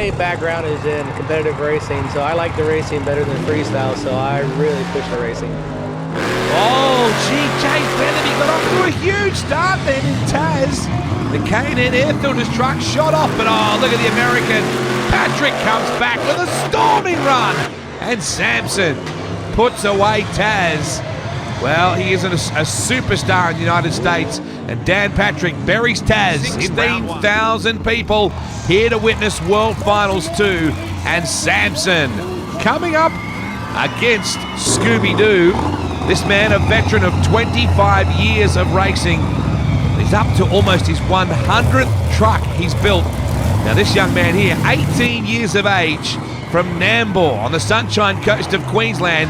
my background is in competitive racing, so I like the racing better than freestyle, so I really push the racing. Oh, Jay Featherby got off to a huge start then in Taz. The K&N Air Thunder's truck shot off, but oh, look at the American. Patrick comes back with a storming run. And Samson puts away Taz. Well, he isn't a superstar in the United States. And Dan Patrick buries Taz. 16,000 people here to witness World Finals 2. And Samson coming up against Scooby-Doo. This man, a veteran of 25 years of racing. He's up to almost his 100th truck he's built. Now this young man here, 18 years of age, from Nambour on the Sunshine Coast of Queensland.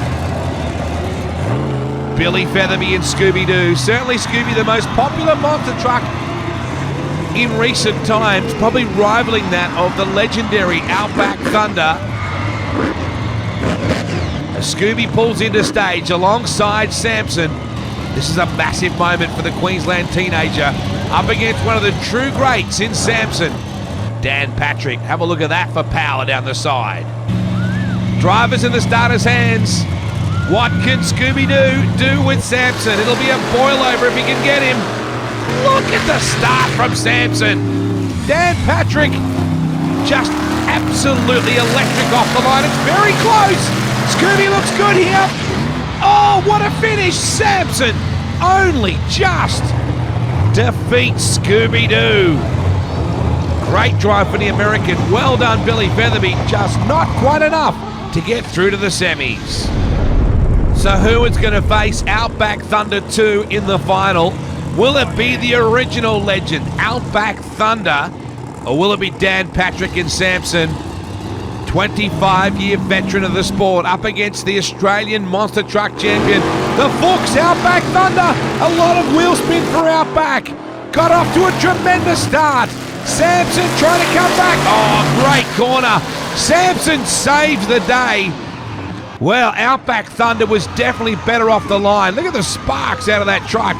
Billy Featherby and Scooby-Doo. Certainly Scooby, the most popular monster truck in recent times, probably rivaling that of the legendary Outback Thunda. As Scooby pulls into stage alongside Samson. This is a massive moment for the Queensland teenager up against one of the true greats in Samson. Dan Patrick, have a look at that for power down the side. Drivers in the starter's hands. What can Scooby-Doo do with Samson? It'll be a boil over if he can get him. Look at the start from Samson. Dan Patrick just absolutely electric off the line. It's very close. Scooby looks good here. Oh, what a finish! Samson only just defeats Scooby-Doo. Great drive for the American. Well done, Billy Featherby. Just not quite enough to get through to the semis. So who is going to face Outback Thunda 2 in the final? Will it be the original legend, Outback Thunda, or will it be Dan Patrick and Samson? 25-year veteran of the sport up against the Australian monster truck champion, the Fuchs Outback Thunda. A lot of wheel spin for Outback. Got off to a tremendous start. Samson trying to come back. Oh, great corner. Samson saves the day. Well, Outback Thunda was definitely better off the line. Look at the sparks out of that truck.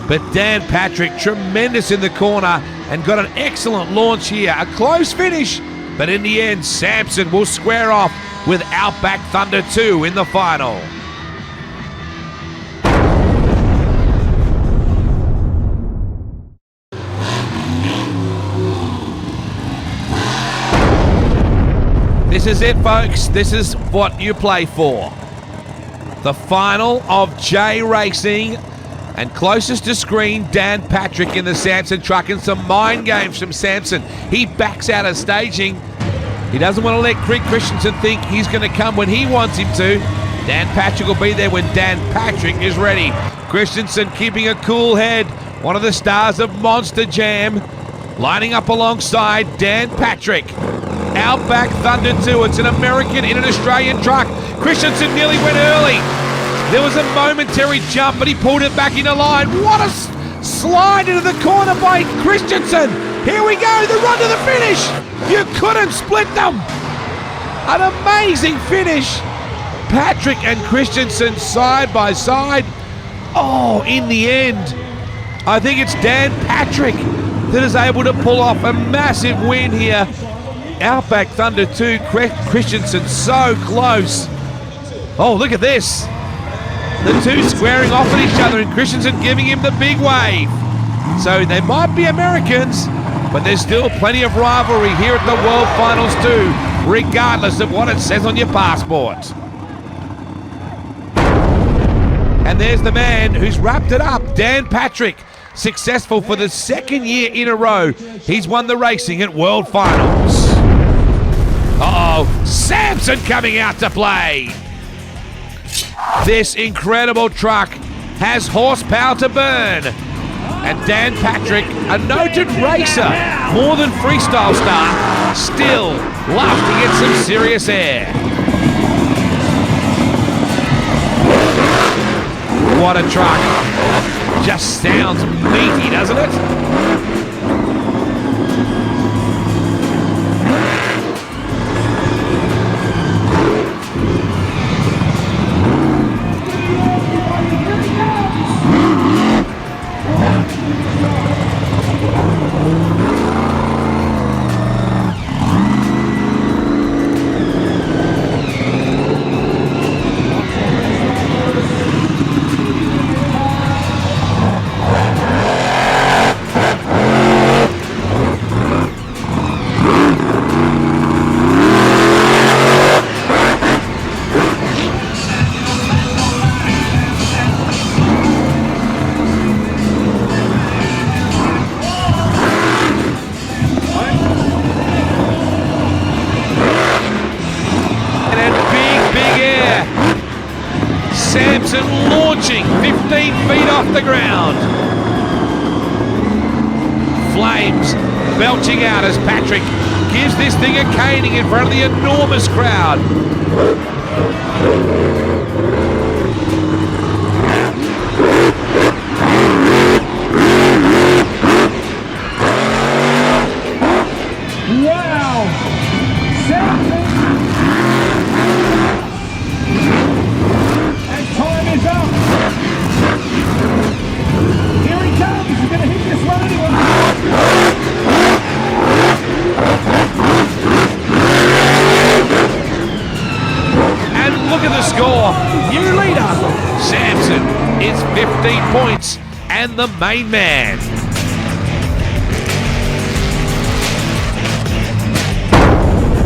But Dan Patrick, tremendous in the corner and got an excellent launch here. A close finish. But in the end, Samson will square off with Outback Thunda 2 in the final. This is it, folks. This is what you play for. The final of J Racing. And closest to screen, Dan Patrick in the Samson truck, and some mind games from Samson. He backs out of staging. He doesn't want to let Kreg Christensen think he's going to come when he wants him to. Dan Patrick will be there when Dan Patrick is ready. Christensen keeping a cool head. One of the stars of Monster Jam. Lining up alongside Dan Patrick. Outback Thunda 2. It's an American in an Australian truck. Christensen nearly went early. There was a momentary jump, but he pulled it back into line. What a slide into the corner by Christensen. Here we go, the run to the finish. You couldn't split them. An amazing finish. Patrick and Christensen side by side. Oh, in the end, I think it's Dan Patrick that is able to pull off a massive win here. Outback Thunda 2, Christensen so close. Oh, look at this. The two squaring off at each other and Christensen giving him the big wave. So they might be Americans, but there's still plenty of rivalry here at the World Finals 2, regardless of what it says on your passport. And there's the man who's wrapped it up, Dan Patrick, successful for the second year in a row. He's won the racing at World Finals. Uh-oh, Samson coming out to play. This incredible truck has horsepower to burn. And Dan Patrick, a noted racer, more than freestyle star, still loves to get some serious air. What a truck. Just sounds meaty, doesn't it? off the ground. Flames belching out as Patrick gives this thing a caning in front of the enormous crowd. Wow! Samson! And time is up! Here he comes! He's going to hit this one anyway! And look at the score. New leader. Samson is 15 points and the main man.